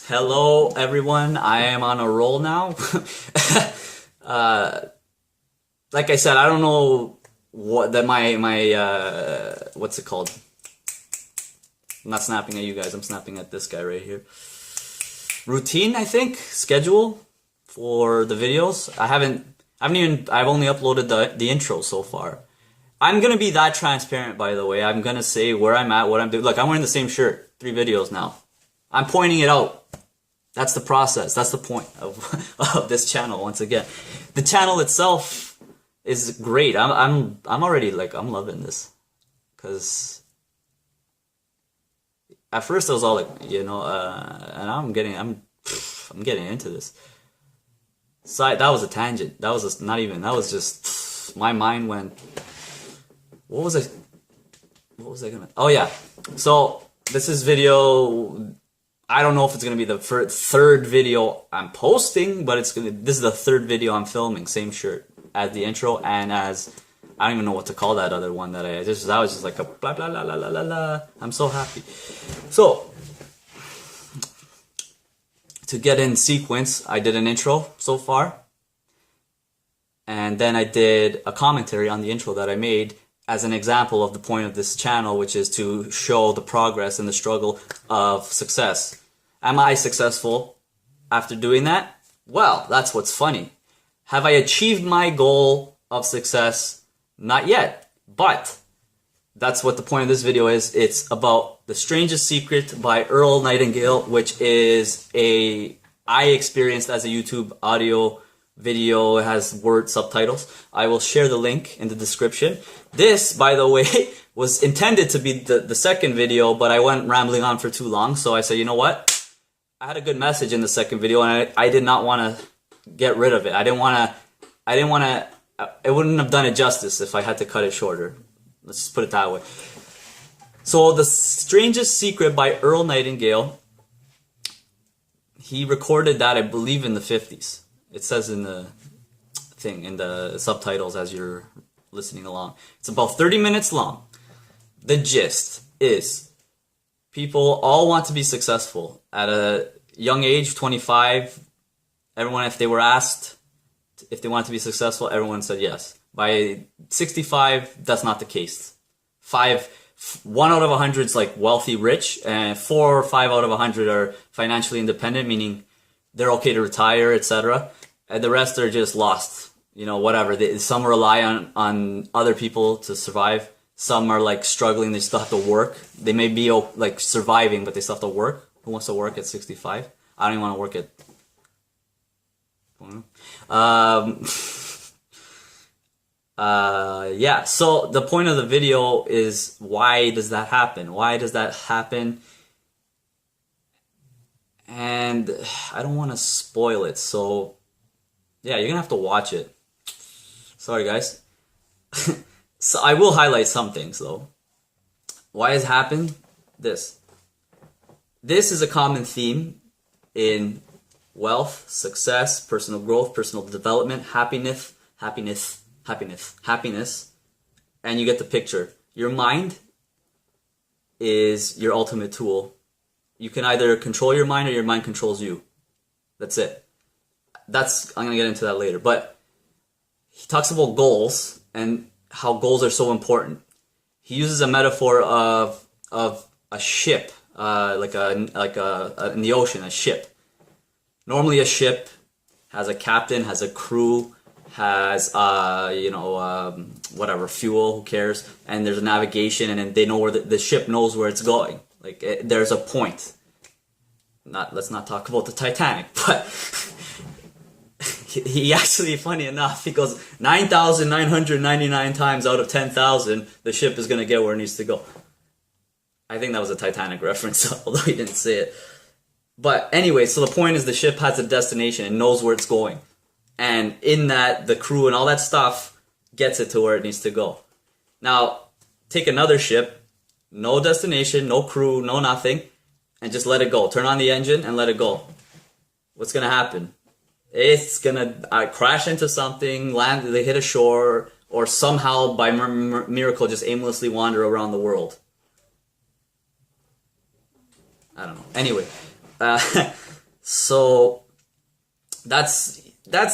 Hello, everyone. I am on a roll now. uh, like I said, I don't know what that my what's it called? I'm not snapping at you guys. I'm snapping at this guy right here. Routine, I think, schedule for the videos. I've only uploaded the intro so far. I'm gonna be that transparent, by the way. I'm gonna say where I'm at, what I'm doing. Look, I'm wearing the same shirt. 3 videos now. I'm pointing it out. That's the process. That's the point of this channel. Once again, the channel itself is great. I'm already like I'm loving this, because at first I was all like, and I'm getting into this. Side, that was a tangent. That was not even. That was just my mind went. What was I gonna? Oh yeah. So this is video. I don't know if it's gonna be the third video I'm posting, but this is the third video I'm filming. Same shirt as the intro and as I don't even know what to call that other one that I was just like a blah blah blah blah blah blah. I'm so happy. So to get in sequence, I did an intro so far, and then I did a commentary on the intro that I made as an example of the point of this channel, which is to show the progress and the struggle of success. Am I successful after doing that? Well, that's what's funny. Have I achieved my goal of success? Not yet, but that's what the point of this video is. It's about The Strangest Secret by Earl Nightengale, which is I experienced as a YouTube audio video. It has word subtitles. I will share the link in the description. This, by the way, was intended to be the second video, but I went rambling on for too long, so I said, you know what? I had a good message in the second video, and I did not want to get rid of it. I didn't want to, it wouldn't have done it justice if I had to cut it shorter. Let's just put it that way. So, The Strangest Secret by Earl Nightengale, he recorded that, I believe, in the 50s. It says in the thing, in the subtitles as you're listening along. It's about 30 minutes long. The gist is people all want to be successful. At a young age, 25, everyone, if they were asked if they wanted to be successful, everyone said yes. By 65, that's not the case. 1 out of 100 is like wealthy, rich, and 4 or 5 out of 100 are financially independent, meaning they're okay to retire, etc. And the rest are just lost. Whatever. Some rely on other people to survive. Some are like struggling. They still have to work. They may be like surviving, but they still have to work. Who wants to work at 65? I don't even want to work at. Yeah. So the point of the video is, why does that happen? Why does that happen? And I don't want to spoil it, so yeah, you're gonna have to watch it. Sorry, guys. So I will highlight some things though. Why has happened? This is a common theme in wealth, success, personal growth, personal development, happiness, and you get the picture. Your mind is your ultimate tool. You can either control your mind or your mind controls you. That's it. I'm gonna get into that later, but he talks about goals and how goals are so important. He uses a metaphor of a ship, like in the ocean, a ship. Normally, a ship has a captain, has a crew, has whatever, fuel, who cares, and there's a navigation, and then they know where the ship knows where it's going. Like there's a point. Let's not talk about the Titanic, but he actually, funny enough, he goes 9,999 times out of 10,000, the ship is gonna get where it needs to go. I think that was a Titanic reference, although he didn't say it. But anyway, so the point is the ship has a destination and knows where it's going. And in that, the crew and all that stuff gets it to where it needs to go. Now, take another ship, no destination, no crew, no nothing, and just let it go. Turn on the engine and let it go. What's going to happen? It's going to crash into something, land, they hit a shore, or somehow by miracle just aimlessly wander around the world. I don't know. Anyway, So that's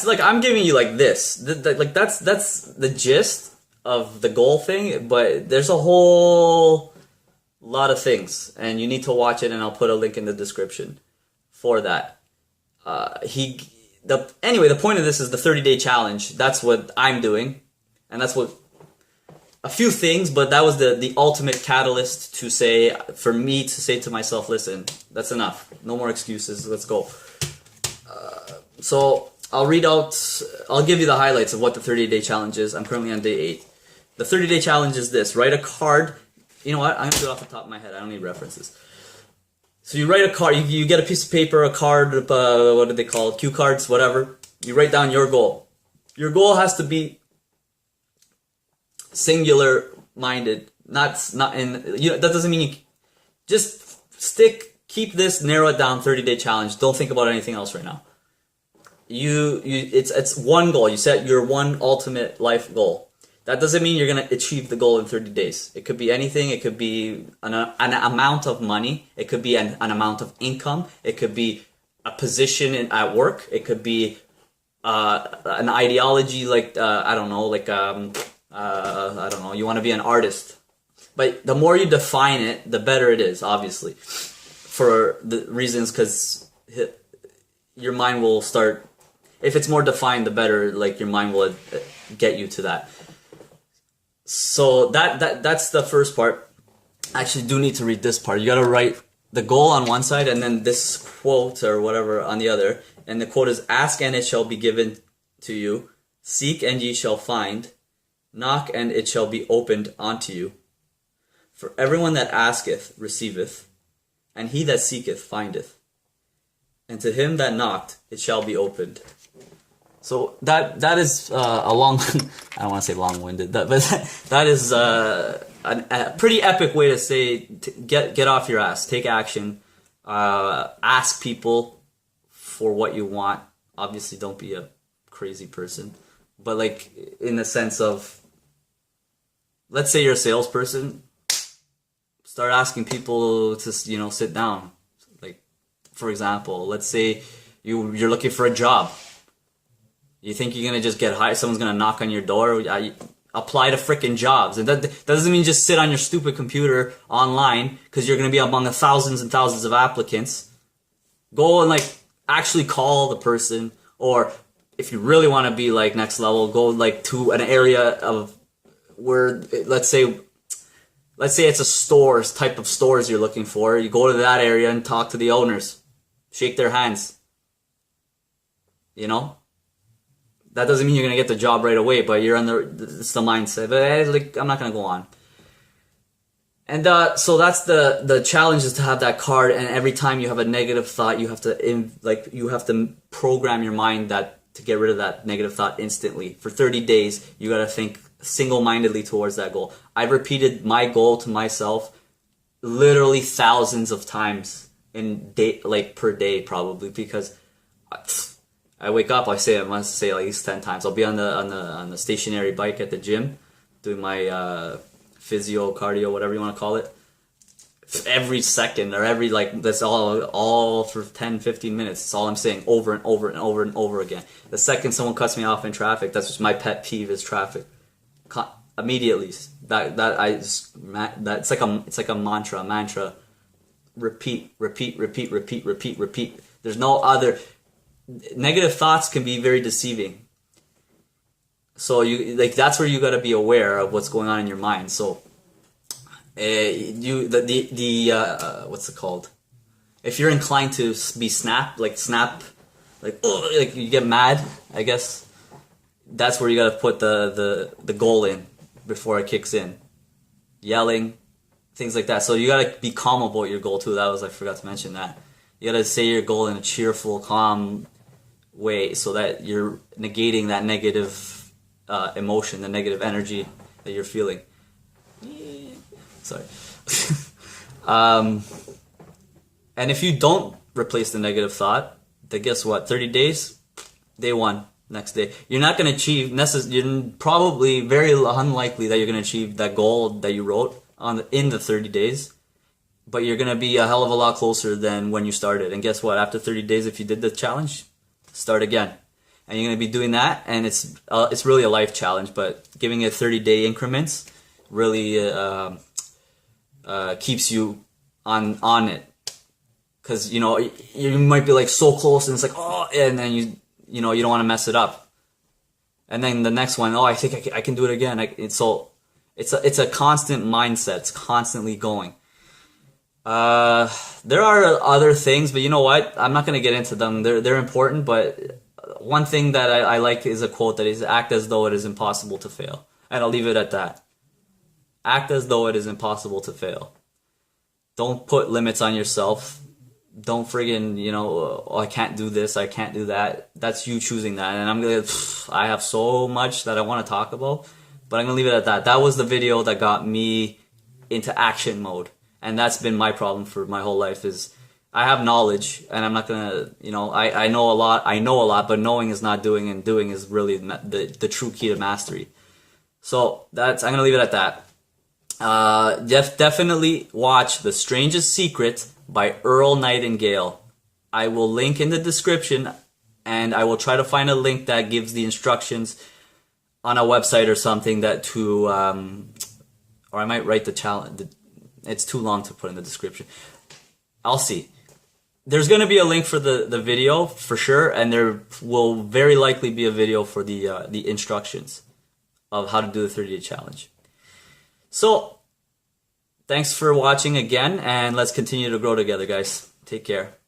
like, I'm giving you like this. Like that's the gist of the goal thing, but there's a whole lot of things, and you need to watch it, and I'll put a link in the description for that. Anyway, the point of this is the 30-day challenge. That's what I'm doing, and that's what a few things, but that was the ultimate catalyst to say, for me to say to myself, listen, that's enough. No more excuses. Let's go. So I'll give you the highlights of what the 30-day challenge is. I'm currently on day 8. The 30-day challenge is this. Write a card. You know what? I'm going to do it off the top of my head. I don't need references. So you write a card. You get a piece of paper, a card, what do they call it? Cue cards, whatever. You write down your goal. Your goal has to be singular-minded. Not in, you know, that doesn't mean you just keep this, narrow it down, 30-day challenge. Don't think about anything else right now. It's one goal. You set your one ultimate life goal. That doesn't mean you're going to achieve the goal in 30 days. It could be anything. It could be an amount of money. It could be an amount of income. It could be a position at work. It could be an ideology, like, I don't know, you want to be an artist. But the more you define it, the better it is, obviously. For the reasons, because your mind will start, if it's more defined, the better, like, your mind will get you to that. So that's the first part. I actually do need to read this part. You got to write the goal on one side and then this quote or whatever on the other. And the quote is, ask and it shall be given to you. Seek and ye shall find. Knock and it shall be opened unto you. For everyone that asketh receiveth, and he that seeketh findeth. And to him that knocked it shall be opened. So that is a long, I don't want to say long-winded, but that is a pretty epic way to say, get off your ass, take action, ask people for what you want. Obviously, don't be a crazy person, but like in the sense of, let's say you're a salesperson, start asking people to, sit down. Like, for example, let's say you're looking for a job. You think you're going to just get hired, someone's going to knock on your door, apply to frickin' jobs. And that doesn't mean just sit on your stupid computer online, because you're going to be among the thousands and thousands of applicants. Go and actually call the person, or if you really want to be next level, go to an area of where, let's say it's a type of stores you're looking for. You go to that area and talk to the owners, shake their hands. That doesn't mean you're going to get the job right away, but it's the mindset. But I'm not going to go on. And so that's the challenge, is to have that card, and every time you have a negative thought, you have to program your mind to get rid of that negative thought instantly. For 30 days, you got to think single-mindedly towards that goal. I've repeated my goal to myself literally thousands of times per day, probably, because I wake up, I must say at least 10 times. I'll be on the stationary bike at the gym, doing my physio, cardio, whatever you want to call it. Every second, or that's all for 10, 15 minutes. That's all I'm saying, over and over and over and over again. The second someone cuts me off in traffic, that's just my pet peeve, is traffic. Immediately, it's like a mantra. Repeat. There's no other. Negative thoughts can be very deceiving. So that's where you got to be aware of what's going on in your mind. So what's it called? If you're inclined to be you get mad, I guess that's where you got to put the goal in before it kicks in. Yelling, things like that. So you got to be calm about your goal too. I forgot to mention that. You got to say your goal in a cheerful, calm way, so that you're negating that negative emotion, the negative energy that you're feeling. Sorry. And if you don't replace the negative thought, then guess what? 30 days, day 1, next day. You're not going to achieve, you're probably very unlikely that you're going to achieve that goal that you wrote in the 30 days. but you're gonna be a hell of a lot closer than when you started. And guess what? After 30 days, if you did the challenge, start again. And you're gonna be doing that, and it's really a life challenge. But giving it 30-day increments really keeps you on it, because you know you might be like so close, and it's like, oh, and then you know you don't want to mess it up. And then the next one, oh, I think I can do it again. It's a constant mindset. It's constantly going. There are other things, but you know what? I'm not gonna get into them. They're important, but one thing that I like is a quote that is, act as though it is impossible to fail. And I'll leave it at that. Act as though it is impossible to fail. Don't put limits on yourself. Don't friggin', you know, oh, I can't do this, I can't do that. That's you choosing that. And I'm gonna, I have so much that I want to talk about, but I'm gonna leave it at that. That was the video that got me into action mode. And that's been my problem for my whole life, is I have knowledge, and I'm not gonna, you know, I know a lot, but knowing is not doing, and doing is really the true key to mastery. So I'm gonna leave it at that. Definitely watch The Strangest Secret by Earl Nightengale. I will link in the description, and I will try to find a link that gives the instructions on a website or something or I might write the challenge. It's too long to put in the description. I'll see. There's going to be a link for the video for sure, and there will very likely be a video for the instructions of how to do the 30-day challenge. So, thanks for watching again, and let's continue to grow together, guys. Take care.